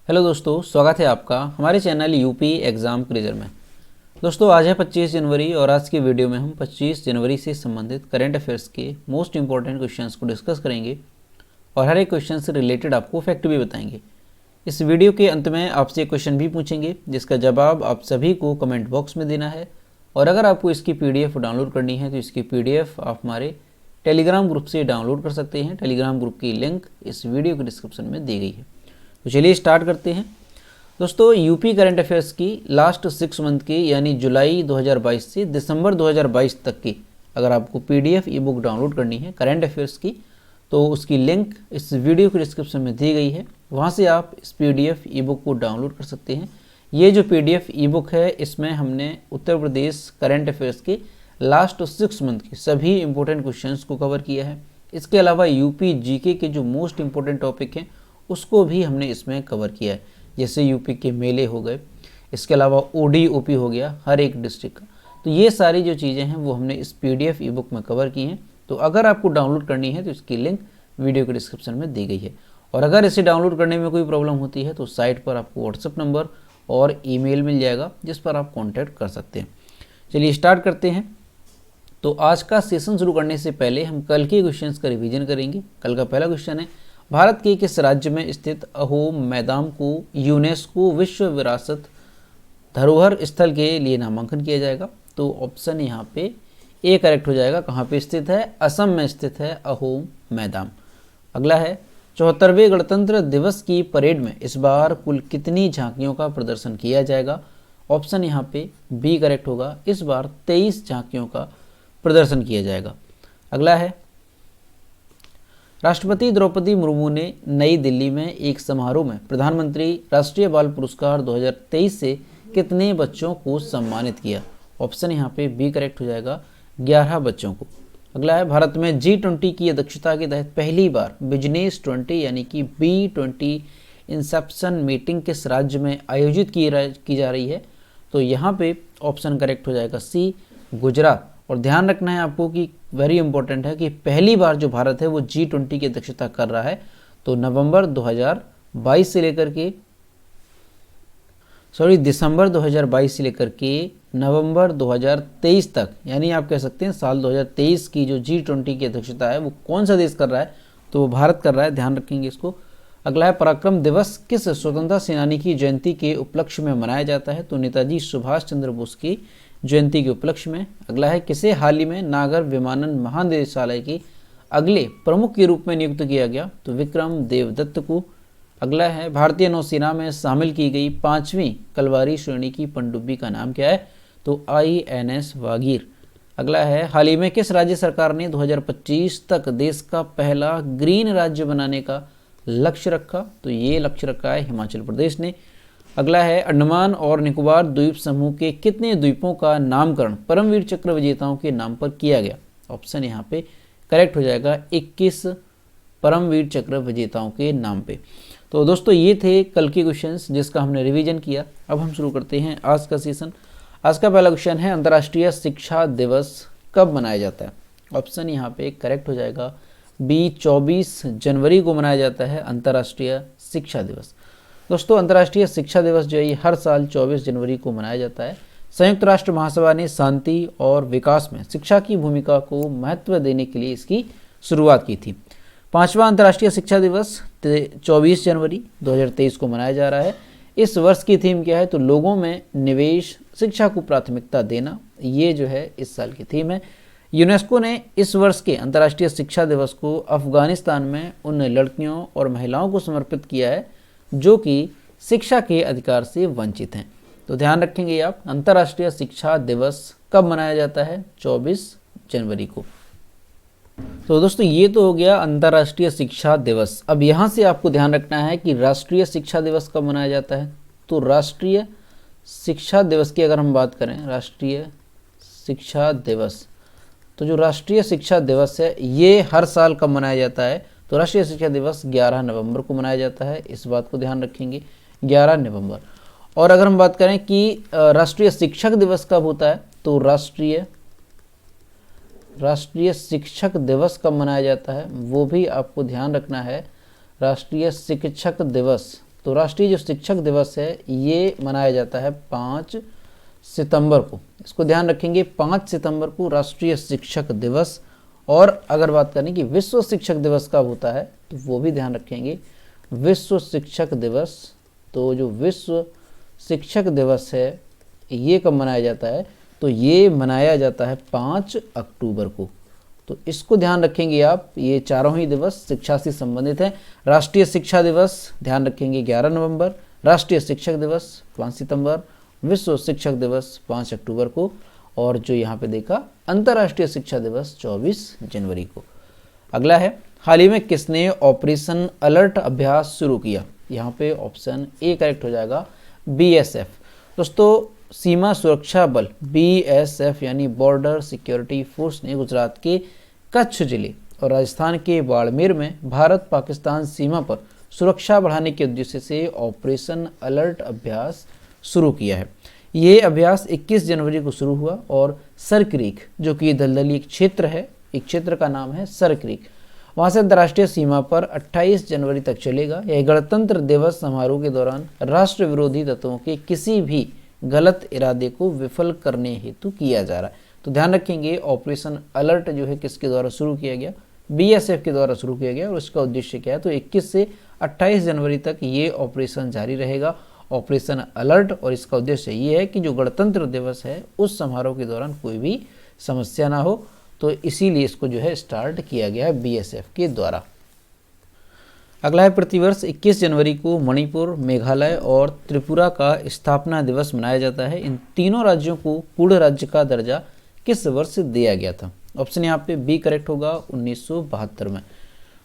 Hello दोस्तों, स्वागत है आपका हमारे चैनल यूपी एग्ज़ाम क्विज़र में। दोस्तों आज है 25 जनवरी और आज की वीडियो में हम 25 जनवरी से संबंधित करंट अफेयर्स के मोस्ट इंपॉर्टेंट क्वेश्चंस को डिस्कस करेंगे और हर एक क्वेश्चन से रिलेटेड आपको फैक्ट भी बताएंगे। इस वीडियो के अंत में आपसे क्वेश्चन भी पूछेंगे जिसका जवाब आप सभी को कमेंट बॉक्स में देना है। और अगर आपको इसकी PDF डाउनलोड करनी है तो इसकी PDF आप हमारे टेलीग्राम ग्रुप से डाउनलोड कर सकते हैं। टेलीग्राम ग्रुप की लिंक इस वीडियो के डिस्क्रिप्शन में दी गई है। तो चलिए स्टार्ट करते हैं। दोस्तों यूपी करंट अफेयर्स की लास्ट 6 मंथ की यानी जुलाई 2022 से दिसंबर 2022 तक की अगर आपको PDF ई बुक डाउनलोड करनी है करंट अफेयर्स की तो उसकी लिंक इस वीडियो के डिस्क्रिप्शन में दी गई है। वहाँ से आप इस PDF ई बुक को डाउनलोड कर सकते हैं। ये जो PDF ई बुक है इसमें हमने उत्तर प्रदेश करंट अफेयर्स के लास्ट 6 मंथ के सभी इंपॉर्टेंट क्वेश्चंस को कवर किया है। इसके अलावा यूपी जीके के जो मोस्ट इंपॉर्टेंट टॉपिक हैं उसको भी हमने इसमें कवर किया है, जैसे यूपी के मेले हो गए, इसके अलावा ओडी ओपी हो गया हर एक डिस्ट्रिक्ट का। तो ये सारी जो चीज़ें हैं वो हमने इस PDF ई बुक में कवर की हैं। तो अगर आपको डाउनलोड करनी है तो इसकी लिंक वीडियो के डिस्क्रिप्शन में दी गई है। और अगर इसे डाउनलोड करने में कोई प्रॉब्लम होती है तो साइट पर आपको व्हाट्सएप नंबर और ईमेल मिल जाएगा जिस पर आप कॉन्टैक्ट कर सकते हैं। चलिए स्टार्ट करते हैं। तो आज का सेशन शुरू करने से पहले हम कल के क्वेश्चंस का रिवीजन करेंगे। कल का पहला क्वेश्चन है, भारत के किस राज्य में स्थित अहोम मैदान को यूनेस्को विश्व विरासत धरोहर स्थल के लिए नामांकन किया जाएगा? तो ऑप्शन यहाँ पे ए करेक्ट हो जाएगा। कहाँ पे स्थित है? असम में स्थित है अहोम मैदान। अगला है, 74वें गणतंत्र दिवस की परेड में इस बार कुल कितनी झांकियों का प्रदर्शन किया जाएगा? ऑप्शन यहाँ पे बी करेक्ट होगा। इस बार 23 झांकियों का प्रदर्शन किया जाएगा। अगला है, राष्ट्रपति द्रौपदी मुर्मू ने नई दिल्ली में एक समारोह में प्रधानमंत्री राष्ट्रीय बाल पुरस्कार 2023 से कितने बच्चों को सम्मानित किया? ऑप्शन यहाँ पे बी करेक्ट हो जाएगा, 11 बच्चों को। अगला है, भारत में G20 की अध्यक्षता के तहत पहली बार बिजनेस 20 यानी कि B20 इंसेप्शन मीटिंग किस राज्य में आयोजित की जा रही है? तो यहाँ पे ऑप्शन करेक्ट हो जाएगा सी, गुजरात। और ध्यान रखना है आपको कि वेरी इंपॉर्टेंट है कि पहली बार जो भारत है वो G20 की अध्यक्षता कर रहा है। तो दिसंबर 2022 से लेकर के नवंबर 2023 तक, यानी आप कह सकते हैं साल 2023 की जो G20 की अध्यक्षता है वो कौन सा देश कर रहा है? तो वो भारत कर रहा है, ध्यान रखेंगे इसको। अगला है, पराक्रम दिवस किस स्वतंत्रता सेनानी की जयंती के उपलक्ष्य में मनाया जाता है? तो नेताजी सुभाष चंद्र बोस की जयंती के उपलक्ष्य में। अगला है, किसे हाल ही में नागर विमानन महानिदेशालय के अगले प्रमुख के रूप में नियुक्त किया गया? तो विक्रम देवदत्त को। अगला है, भारतीय नौसेना में शामिल की गई 5वीं कलवारी श्रेणी की पनडुब्बी का नाम क्या है? तो INS वागीर। अगला है, हाल ही में किस राज्य सरकार ने 2025 तक देश का पहला ग्रीन राज्य बनाने का लक्ष्य रखा? तो ये लक्ष्य रखा है हिमाचल प्रदेश ने। अगला है, अंडमान और निकोबार द्वीप समूह के कितने द्वीपों का नामकरण परमवीर चक्र विजेताओं के नाम पर किया गया? ऑप्शन यहाँ पे करेक्ट हो जाएगा, 21 परमवीर चक्र विजेताओं के नाम पे। तो दोस्तों ये थे कल के क्वेश्चंस जिसका हमने रिवीजन किया। अब हम शुरू करते हैं आज का सेशन। आज का पहला क्वेश्चन है, अंतर्राष्ट्रीय शिक्षा दिवस कब मनाया जाता है? ऑप्शन यहाँ पे करेक्ट हो जाएगा बी, 24 जनवरी को मनाया जाता है अंतर्राष्ट्रीय शिक्षा दिवस। दोस्तों अंतर्राष्ट्रीय शिक्षा दिवस जो है ये हर साल 24 जनवरी को मनाया जाता है। संयुक्त राष्ट्र महासभा ने शांति और विकास में शिक्षा की भूमिका को महत्व देने के लिए इसकी शुरुआत की थी। 5वां अंतर्राष्ट्रीय शिक्षा दिवस 24 जनवरी 2023 को मनाया जा रहा है। इस वर्ष की थीम क्या है? तो लोगों में निवेश, शिक्षा को प्राथमिकता देना, ये जो है इस साल की थीम है। यूनेस्को ने इस वर्ष के अंतर्राष्ट्रीय शिक्षा दिवस को अफगानिस्तान में उन लड़कियों और महिलाओं को समर्पित किया है जो कि शिक्षा के अधिकार से वंचित हैं। तो ध्यान रखेंगे आप, अंतर्राष्ट्रीय शिक्षा दिवस कब मनाया जाता है? 24 जनवरी को। तो दोस्तों ये तो हो गया अंतर्राष्ट्रीय शिक्षा दिवस। अब यहाँ से आपको ध्यान रखना है कि राष्ट्रीय शिक्षा दिवस कब मनाया जाता है। तो राष्ट्रीय शिक्षा दिवस की अगर हम बात करें, राष्ट्रीय शिक्षा दिवस, तो जो राष्ट्रीय शिक्षा दिवस है ये हर साल कब मनाया जाता है? तो राष्ट्रीय शिक्षा दिवस 11 नवंबर को मनाया जाता है। इस बात को ध्यान रखेंगे, 11 नवंबर। और अगर हम बात करें कि राष्ट्रीय शिक्षक दिवस कब होता है, तो राष्ट्रीय शिक्षक दिवस कब मनाया जाता है वो भी आपको ध्यान रखना है। राष्ट्रीय शिक्षक दिवस तो राष्ट्रीय जो शिक्षक दिवस है ये मनाया जाता है 5 सितंबर को। इसको ध्यान रखेंगे, 5 सितंबर को राष्ट्रीय शिक्षक दिवस। और अगर बात करें कि विश्व शिक्षक दिवस कब होता है तो वो भी ध्यान रखेंगे, विश्व शिक्षक दिवस। तो जो विश्व शिक्षक दिवस है ये कब मनाया जाता है, तो ये मनाया जाता है 5 अक्टूबर को। तो इसको ध्यान रखेंगे आप, ये चारों ही दिवस शिक्षा से संबंधित हैं। राष्ट्रीय शिक्षा दिवस ध्यान रखेंगे 11 नवंबर, राष्ट्रीय शिक्षक दिवस 5 सितंबर, विश्व शिक्षक दिवस 5 अक्टूबर को, और जो यहाँ पे देखा अंतर्राष्ट्रीय शिक्षा दिवस 24 जनवरी को। अगला है, हाल ही में किसने ऑपरेशन अलर्ट अभ्यास शुरू किया। यहाँ पे ऑप्शन ए करेक्ट हो जाएगा, BSF। दोस्तों सीमा सुरक्षा बल BSF यानी बॉर्डर सिक्योरिटी फोर्स ने गुजरात के कच्छ जिले और राजस्थान के बाड़मेर में भारत पाकिस्तान सीमा पर सुरक्षा बढ़ाने के उद्देश्य से ऑपरेशन अलर्ट अभ्यास शुरू किया है। ये अभ्यास 21 जनवरी को शुरू हुआ और सर क्रीक, जो कि दलदली एक क्षेत्र है, एक क्षेत्र का नाम है सर क्रीक, वहाँ से अंतर्राष्ट्रीय सीमा पर 28 जनवरी तक चलेगा। यह गणतंत्र दिवस समारोह के दौरान राष्ट्र विरोधी तत्वों के किसी भी गलत इरादे को विफल करने हेतु किया जा रहा है। तो ध्यान रखेंगे ऑपरेशन अलर्ट जो है किसके द्वारा शुरू किया गया, BSF के द्वारा शुरू किया गया। और इसका उद्देश्य क्या है, तो 21 से 28 जनवरी तक ये ऑपरेशन जारी रहेगा, ऑपरेशन अलर्ट। और इसका उद्देश्य ये है कि जो गणतंत्र दिवस है उस समारोह के दौरान कोई भी समस्या ना हो, तो इसीलिए इसको जो है स्टार्ट किया गया है BSF के द्वारा। अगला है, प्रतिवर्ष 21 जनवरी को मणिपुर, मेघालय और त्रिपुरा का स्थापना दिवस मनाया जाता है। इन तीनों राज्यों को पूर्ण राज्य का दर्जा किस वर्ष दिया गया था। ऑप्शन यहाँ पे बी करेक्ट होगा, 1972 में।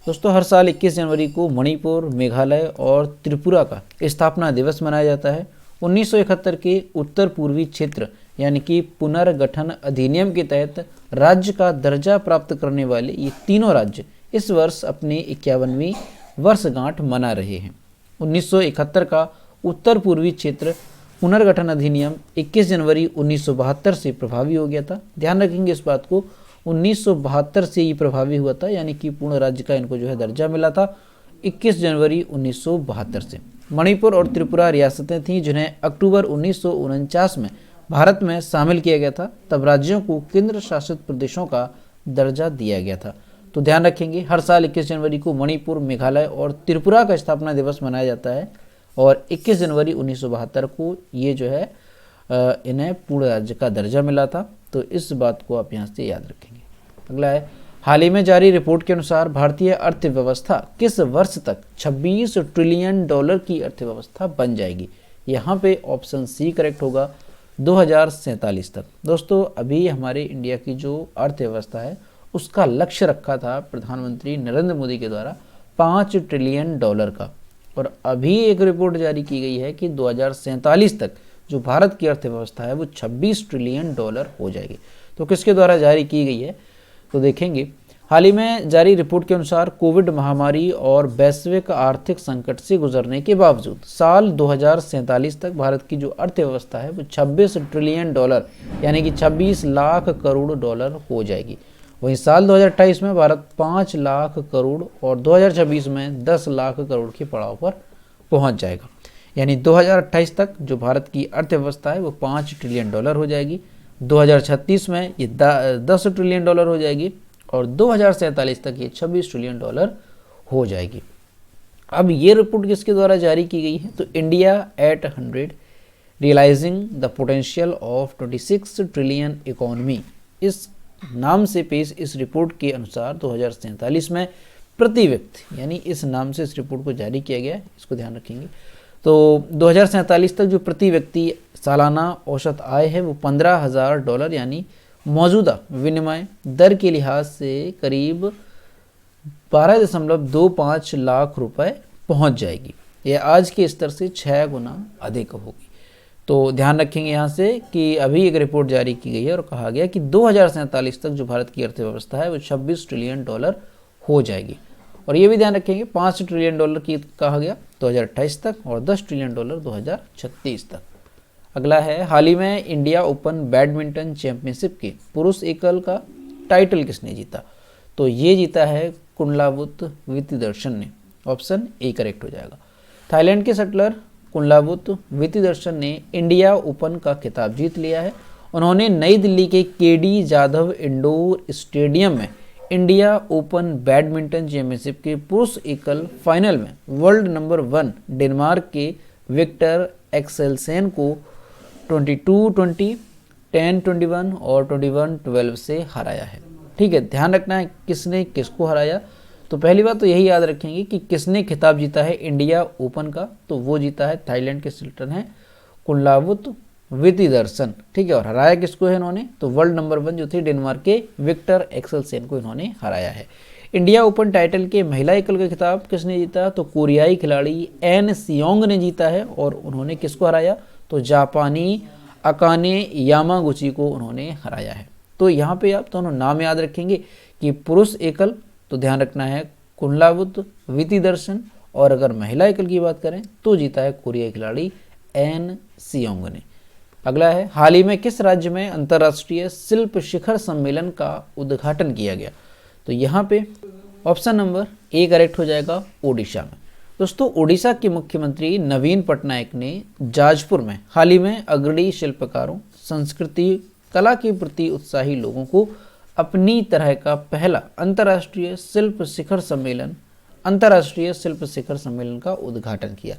दोस्तों हर साल 21 जनवरी को मणिपुर, मेघालय और त्रिपुरा का स्थापना दिवस मनाया जाता है। 1971 के उत्तर पूर्वी क्षेत्र यानी कि पुनर्गठन अधिनियम के तहत राज्य का दर्जा प्राप्त करने वाले ये तीनों राज्य इस वर्ष अपनी 51वीं वर्षगांठ मना रहे हैं। 1971 का उत्तर पूर्वी क्षेत्र पुनर्गठन अधिनियम 21 जनवरी 1972 से प्रभावी हो गया था। ध्यान रखेंगे इस बात को, 1972 से ये प्रभावी हुआ था, यानी कि पूर्ण राज्य का इनको जो है दर्जा मिला था 21 जनवरी 1972 से। मणिपुर और त्रिपुरा रियासतें थीं जिन्हें अक्टूबर 1949 में भारत में शामिल किया गया था। तब राज्यों को केंद्र शासित प्रदेशों का दर्जा दिया गया था। तो ध्यान रखेंगे हर साल 21 जनवरी को मणिपुर, मेघालय और त्रिपुरा का स्थापना दिवस मनाया जाता है और 21 जनवरी 1972 को ये जो है इन्हें पूर्ण राज्य का दर्जा मिला था। तो इस बात को आप यहाँ से याद रखेंगे। अगला है, हाल ही में जारी रिपोर्ट के अनुसार भारतीय अर्थव्यवस्था किस वर्ष तक 26 ट्रिलियन डॉलर की अर्थव्यवस्था बन जाएगी। यहाँ पे ऑप्शन सी करेक्ट होगा, 2047 तक। दोस्तों अभी हमारे इंडिया की जो अर्थव्यवस्था है उसका लक्ष्य रखा था प्रधानमंत्री नरेंद्र मोदी के द्वारा 5 ट्रिलियन डॉलर का, और अभी एक रिपोर्ट जारी की गई है कि 2047 तक जो भारत की अर्थव्यवस्था है वो 26 ट्रिलियन डॉलर हो जाएगी। तो किसके द्वारा जारी की गई है, तो देखेंगे हाल ही में जारी रिपोर्ट के अनुसार कोविड महामारी और वैश्विक आर्थिक संकट से गुजरने के बावजूद साल 2047 तक भारत की जो अर्थव्यवस्था है वो 26 ट्रिलियन डॉलर यानी कि 26 लाख करोड़ डॉलर हो जाएगी। वहीं साल 2028 में भारत 5 लाख करोड़ और 2026 में 10 लाख करोड़ के पड़ाव पर पहुंच जाएगा। यानी 2028 तक जो भारत की अर्थव्यवस्था है वो 5 ट्रिलियन डॉलर हो जाएगी, 2036 में ये 10 ट्रिलियन डॉलर हो जाएगी और 2047 तक ये 26 ट्रिलियन डॉलर हो जाएगी। अब ये रिपोर्ट किसके द्वारा जारी की गई है, तो India at 100 realising the potential of 26 trillion economy, इस नाम से पेश इस रिपोर्ट के अनुसार 2047 में प्रति व्यक्ति, यानी इस नाम से इस रिपोर्ट को जारी किया गया है, इसको ध्यान रखेंगे। तो 2047 तक जो प्रति व्यक्ति सालाना औसत आय है वो 15,000 डॉलर यानी मौजूदा विनिमय दर के लिहाज से करीब 12.25 लाख रुपए पहुंच जाएगी। यह आज के स्तर से 6 गुना अधिक होगी। तो ध्यान रखेंगे यहाँ से कि अभी एक रिपोर्ट जारी की गई है और कहा गया कि 2047 तक जो भारत की अर्थव्यवस्था है वो 26 ट्रिलियन डॉलर हो जाएगी। और ये भी ध्यान रखेंगे 5 ट्रिलियन डॉलर की कहा गया 2028 तक और 10 ट्रिलियन डॉलर 2036 तक। अगला है, हाल ही में इंडिया ओपन बैडमिंटन चैंपियनशिप के पुरुष एकल का टाइटल किसने जीता, तो ये जीता है कुंडलावुत वित्तदर्शन ने। ऑप्शन ए करेक्ट हो जाएगा। थाईलैंड के शटलर कुनलावुत विथिदर्शन ने इंडिया ओपन का खिताब जीत लिया है। उन्होंने नई दिल्ली के केडी जाधव इंडोर स्टेडियम में इंडिया ओपन बैडमिंटन चैंपियनशिप के पुरुष एकल फाइनल में वर्ल्ड नंबर 1 डेनमार्क के विक्टर एक्सेलसेन को 22-20, 10-21 और 21-12 से हराया है। ठीक है, ध्यान रखना है किसने किसको हराया। तो पहली बात तो यही याद रखेंगे कि किसने खिताब जीता है इंडिया ओपन का, तो वो जीता है थाईलैंड के शटलर हैं कुनलावुत विथिदर्शन। ठीक है, और हराया किसको है इन्होंने, तो वर्ल्ड नंबर 1 जो थे डेनमार्क के विक्टर एक्सेलसेन को इन्होंने हराया है। इंडिया ओपन टाइटल के महिला एकल का खिताब किसने जीता, तो कोरियाई खिलाड़ी एन सियोंग ने जीता है। और उन्होंने किसको हराया, तो जापानी अकाने यामागुची को उन्होंने हराया है। तो यहाँ पे आप दोनों नाम याद रखेंगे कि पुरुष एकल तो ध्यान रखना है कुनलावुत विथिदर्शन, और अगर महिला एकल की बात करें तो जीता है कोरियाई खिलाड़ी एन सियोंग ने। अगला है, हाल ही में किस राज्य में अंतर्राष्ट्रीय शिल्प शिखर सम्मेलन का उद्घाटन किया गया, तो यहाँ पे ऑप्शन नंबर ए करेक्ट हो जाएगा, ओडिशा में। दोस्तों, ओडिशा के मुख्यमंत्री नवीन पटनायक ने जाजपुर में हाल ही में अग्रणी शिल्पकारों, संस्कृति, कला के प्रति उत्साही लोगों को अपनी तरह का पहला अंतर्राष्ट्रीय शिल्प शिखर सम्मेलन का उद्घाटन किया।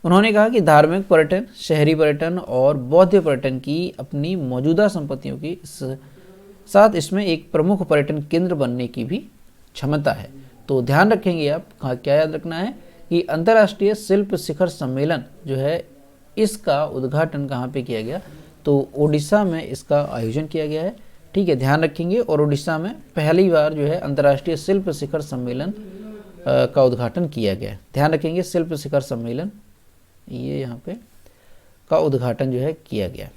उन्होंने कहा कि धार्मिक पर्यटन, शहरी पर्यटन और बौद्ध पर्यटन की अपनी मौजूदा संपत्तियों के साथ इसमें एक प्रमुख पर्यटन केंद्र बनने की भी क्षमता है। तो ध्यान रखेंगे आप, क्या याद रखना है कि अंतर्राष्ट्रीय शिल्प शिखर सम्मेलन जो है इसका उद्घाटन कहाँ पे किया गया, तो ओडिशा में इसका आयोजन किया गया है। ठीक है, ध्यान रखेंगे। और ओडिशा में पहली बार जो है अंतर्राष्ट्रीय शिल्प शिखर सम्मेलन का उद्घाटन किया गया है। ध्यान रखेंगे, शिल्प शिखर सम्मेलन ये यहाँ पे का उद्घाटन जो है किया गया।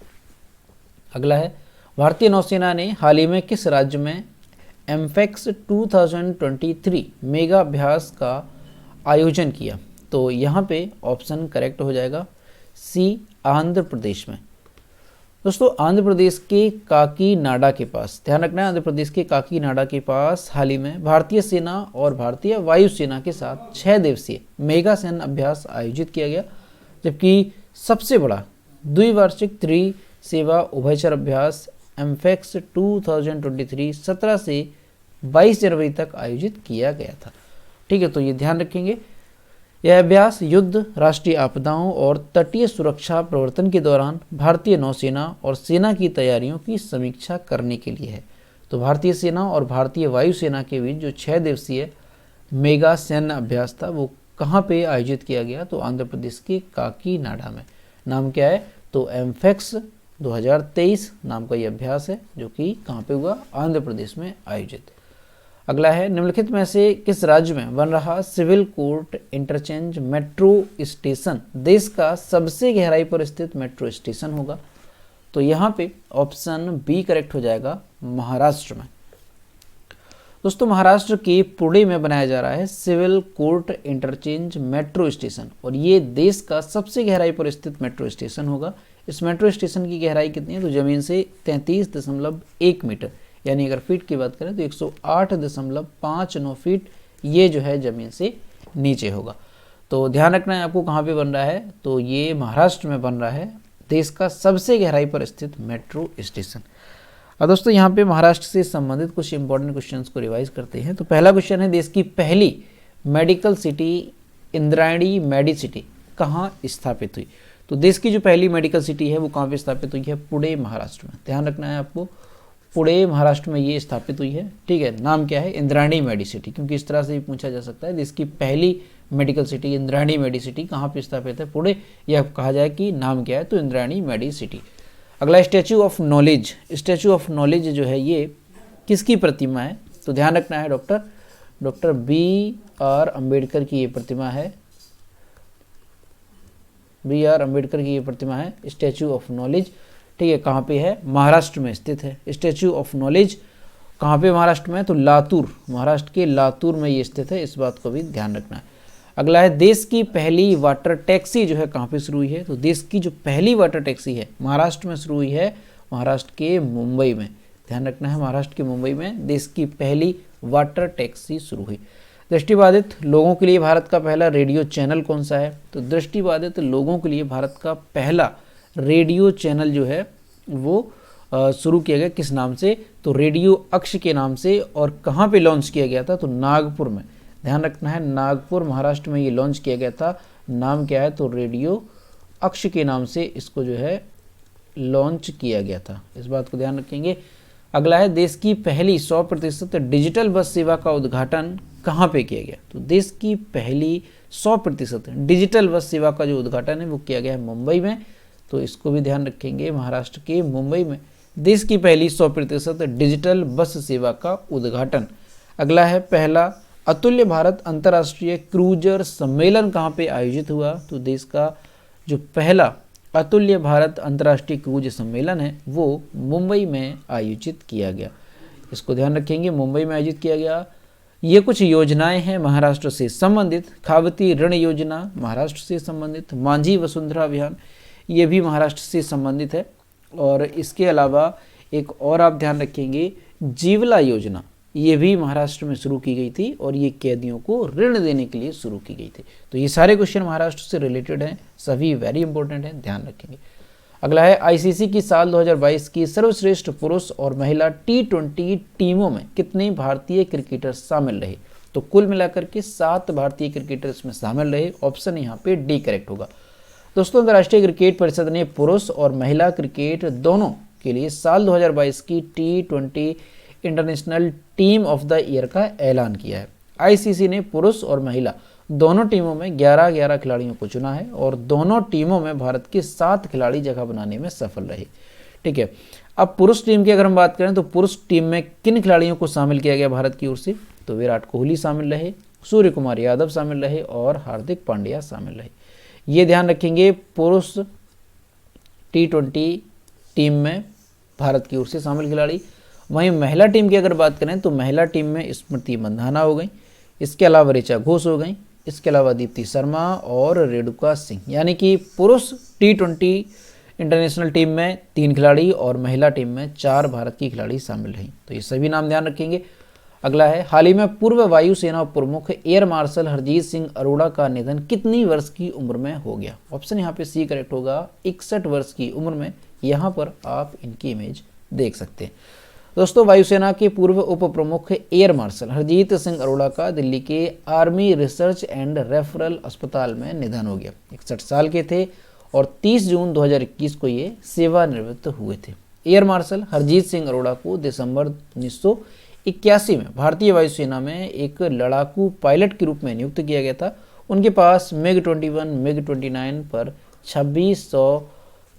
अगला है, भारतीय नौसेना ने हाल ही में किस राज्य में एमफेक्स 2023 मेगा अभ्यास का आयोजन किया, तो यहाँ पे ऑप्शन करेक्ट हो जाएगा सी, आंध्र प्रदेश में। दोस्तों, आंध्र प्रदेश के काकीनाडा के पास, ध्यान रखना है, आंध्र प्रदेश के काकीनाडा के पास हाल ही में भारतीय सेना और भारतीय वायुसेना के साथ 6 दिवसीय मेगा सैन्य अभ्यास आयोजित किया गया, जबकि सबसे बड़ा द्विवार्षिक त्रिसेवा उभयचर अभ्यास एमफेक्स 2023 17 से 22 जनवरी तक आयोजित किया गया था। ठीक है, तो ये ध्यान रखेंगे, यह अभ्यास युद्ध, राष्ट्रीय आपदाओं और तटीय सुरक्षा प्रवर्तन के दौरान भारतीय नौसेना और सेना की तैयारियों की समीक्षा करने के लिए है। तो भारतीय सेना और भारतीय वायुसेना के बीच जो 6 दिवसीय मेगा सैन्य अभ्यास था वो कहाँ पे आयोजित किया गया, तो आंध्र प्रदेश के काकीनाडा में। नाम क्या है, तो एमफेक्स 2023 नाम का ये अभ्यास है जो कि कहाँ पे हुआ, आंध्र प्रदेश में आयोजित। अगला है, निम्नलिखित में से किस राज्य में बन रहा civil court interchange metro station देश का सबसे गहराई पर स्थित मेट्रो स्टेशन होगा, तो यहाँ पे ऑप्शन बी करेक्ट हो जाएगा, महाराष्ट्र में। दोस्तों, महाराष्ट्र के पुणे में बनाया जा रहा है civil court interchange metro station, और ये देश का सबसे गहराई पर स्थित मेट्रो स्टेशन होगा। इस मेट्रो स्टेशन की गहराई कितनी है, तो जमीन से 33.1 मीटर, यानी अगर फीट की बात करें तो 108.59 फीट ये जो है ज़मीन से नीचे होगा। तो ध्यान रखना है आपको कहाँ पे बन रहा है, तो ये महाराष्ट्र में बन रहा है देश का सबसे गहराई पर स्थित मेट्रो स्टेशन। और दोस्तों, यहाँ पे महाराष्ट्र से संबंधित कुछ इंपॉर्टेंट क्वेश्चंस को रिवाइज करते हैं। तो पहला क्वेश्चन है, देश की पहली मेडिकल सिटी इंद्रायणी मेडिसिटी कहाँ स्थापित हुई, तो देश की जो पहली मेडिकल सिटी है वो कहाँ पे स्थापित हुई है, पुणे महाराष्ट्र में। ध्यान रखना है आपको, पुणे महाराष्ट्र में ये स्थापित हुई है। ठीक है, नाम क्या है, इंद्रायणी मेडिसिटी, क्योंकि इस तरह से भी पूछा जा सकता है देश की पहली मेडिकल सिटी इंद्रायणी मेडिसिटी कहाँ पे स्थापित है, पुणे, या कहा जाए कि नाम क्या है, तो इंद्रायणी मेडिसिटी। अगला, statue of knowledge. Statue of knowledge जो है ये किसकी प्रतिमा है, तो ध्यान रखना है डॉक्टर बी.आर. अम्बेडकर की ये प्रतिमा है। बी.आर. अम्बेडकर की ये प्रतिमा है स्टैचू ऑफ नॉलेज। ठीक है, कहाँ पे है, महाराष्ट्र में स्थित है स्टैचू ऑफ नॉलेज। कहाँ पे महाराष्ट्र में, तो लातूर, महाराष्ट्र के लातूर में ये स्थित है, इस बात को भी ध्यान रखना है। अगला है, देश की पहली वाटर टैक्सी जो है कहाँ पे शुरू हुई है, तो देश की जो पहली वाटर टैक्सी है महाराष्ट्र में शुरू हुई है, महाराष्ट्र के मुंबई में। ध्यान रखना है, महाराष्ट्र के मुंबई में देश की पहली वाटर टैक्सी शुरू हुई। दृष्टिबाधित लोगों के लिए भारत का पहला रेडियो चैनल कौन सा है? तो दृष्टिबाधित लोगों के लिए भारत का पहला रेडियो चैनल जो है वो शुरू किया गया किस नाम से? तो रेडियो अक्ष के नाम से। और कहाँ पे लॉन्च किया गया था? तो नागपुर में। ध्यान रखना है, नागपुर महाराष्ट्र में ये लॉन्च किया गया था। नाम क्या है? तो रेडियो अक्ष के नाम से इसको जो है लॉन्च किया गया था, इस बात को ध्यान रखेंगे। अगला है, देश की पहली 100% डिजिटल बस सेवा का उद्घाटन कहाँ पे किया गया? तो देश की पहली 100% डिजिटल बस सेवा का जो उद्घाटन है वो किया गया है मुंबई में। तो इसको भी ध्यान रखेंगे, महाराष्ट्र के मुंबई में देश की पहली 100% डिजिटल बस सेवा का उद्घाटन। अगला है, पहला अतुल्य भारत अंतर्राष्ट्रीय क्रूजर सम्मेलन कहाँ पे आयोजित हुआ? तो देश का जो पहला अतुल्य भारत अंतर्राष्ट्रीय क्रूज सम्मेलन है वो मुंबई में आयोजित किया गया, इसको ध्यान रखेंगे, मुंबई में आयोजित किया गया। ये कुछ योजनाएं हैं महाराष्ट्र से संबंधित। खावती ऋण योजना महाराष्ट्र से संबंधित, मांझी वसुंधरा अभियान ये भी महाराष्ट्र से संबंधित है। और इसके अलावा एक और आप ध्यान रखेंगे, जीवला योजना ये भी महाराष्ट्र में शुरू की गई थी और ये कैदियों को ऋण देने के लिए शुरू की गई थी। तो ये सारे क्वेश्चन महाराष्ट्र से रिलेटेड हैं, सभी वेरी इंपॉर्टेंट हैं, ध्यान रखेंगे। अगला है, आईसीसी की साल 2022 की सर्वश्रेष्ठ पुरुष और महिला T20 टीमों में कितने भारतीय क्रिकेटर शामिल रहे? तो कुल मिलाकर के 7 भारतीय क्रिकेटर इसमें शामिल रहे। ऑप्शन यहाँ पे डी करेक्ट होगा। दोस्तों, अंतर्राष्ट्रीय क्रिकेट परिषद ने पुरुष और महिला क्रिकेट दोनों के लिए साल 2022 की T20 international team of the year का ऐलान किया है। आईसीसी ने पुरुष और महिला दोनों टीमों में 11-11 खिलाड़ियों को चुना है और दोनों टीमों में भारत के 7 खिलाड़ी जगह बनाने में सफल रहे। ठीक है, अब पुरुष टीम की अगर हम बात करें तो पुरुष टीम में किन खिलाड़ियों को शामिल किया गया भारत की ओर से? तो विराट कोहली शामिल रहे, सूर्य कुमार यादव शामिल रहे और हार्दिक पांड्या शामिल रहे। ये ध्यान रखेंगे, पुरुष T20 टीम में भारत की ओर से शामिल खिलाड़ी। वहीं महिला टीम की अगर बात करें तो महिला टीम में स्मृति मंधाना हो गई, इसके अलावा ऋचा घोष हो गई, इसके अलावा दीप्ति शर्मा और रेणुका सिंह। यानी कि पुरुष T20 इंटरनेशनल टीम में 3 खिलाड़ी और महिला टीम में 4 भारत की खिलाड़ी शामिल रहीं। तो ये सभी नाम ध्यान रखेंगे। अगला है, हाल ही में पूर्व वायुसेना प्रमुख एयर मार्शल हरजीत सिंह अरोड़ा का निधन कितनी वर्ष की उम्र में हो गया? ऑप्शन यहाँ पे सी करेक्ट होगा, 61 वर्ष की उम्र में। यहाँ पर आप इनकी इमेज देख सकते हैं। दोस्तों, वायुसेना के पूर्व उप प्रमुख एयर मार्शल हरजीत सिंह अरोड़ा का दिल्ली के आर्मी रिसर्च एंड रेफरल अस्पताल में निधन हो गया। 61 साल के थे और 30 जून 2021 को ये सेवानिवृत्त हुए थे। एयर मार्शल हरजीत सिंह अरोड़ा को दिसंबर 1981 में भारतीय वायुसेना में एक लड़ाकू पायलट के रूप में नियुक्त किया गया था। उनके पास MiG-21, MiG-29 पर 2600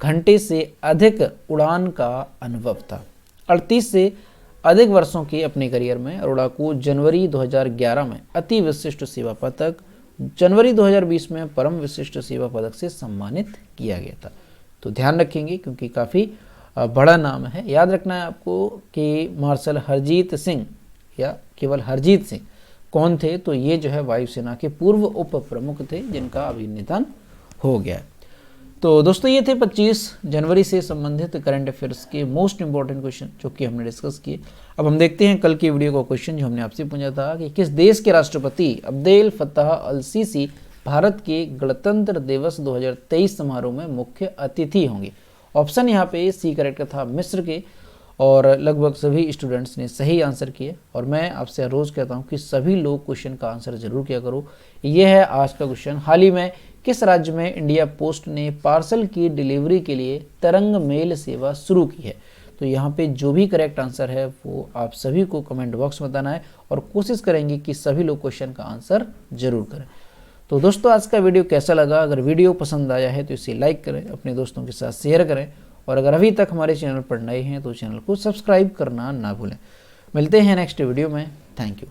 घंटे से अधिक उड़ान का अनुभव था। 38 से अधिक वर्षों के अपने करियर में अरोड़ा को जनवरी 2011 में अति विशिष्ट सेवा पदक, जनवरी 2020 में परम विशिष्ट सेवा पदक से सम्मानित किया गया था। तो ध्यान रखेंगे क्योंकि काफ़ी बड़ा नाम है। याद रखना है आपको कि मार्शल हरजीत सिंह या केवल हरजीत सिंह कौन थे? तो ये जो है वायुसेना के पूर्व उप प्रमुख थे जिनका अभी निधन हो गया है। तो दोस्तों, ये थे 25 जनवरी से संबंधित करंट अफेयर्स के मोस्ट इंपॉर्टेंट क्वेश्चन जो कि हमने डिस्कस किए। अब हम देखते हैं कल की वीडियो का क्वेश्चन जो हमने आपसे पूछा था कि किस देश के राष्ट्रपति Abdel Fattah al Sisi Bharat के गणतंत्र दिवस 2023 समारोह में मुख्य अतिथि होंगे? ऑप्शन यहाँ पे सी करेक्ट था, मिस्र के। और लगभग सभी स्टूडेंट्स ने सही आंसर किए। और मैं आपसे रोज़ कहता हूँ कि सभी लोग क्वेश्चन का आंसर जरूर किया करो। ये है आज का क्वेश्चन, हाल ही में किस राज्य में इंडिया पोस्ट ने पार्सल की डिलीवरी के लिए तरंग मेल सेवा शुरू की है? तो यहाँ पे जो भी करेक्ट आंसर है वो आप सभी को कमेंट बॉक्स में बताना है और कोशिश करेंगे कि सभी लोग क्वेश्चन का आंसर जरूर करें। तो दोस्तों, आज का वीडियो कैसा लगा? अगर वीडियो पसंद आया है तो इसे लाइक करें, अपने दोस्तों के साथ शेयर करें और अगर अभी तक हमारे चैनल पर नए हैं तो चैनल को सब्सक्राइब करना ना भूलें। मिलते हैं नेक्स्ट वीडियो में। Thank you.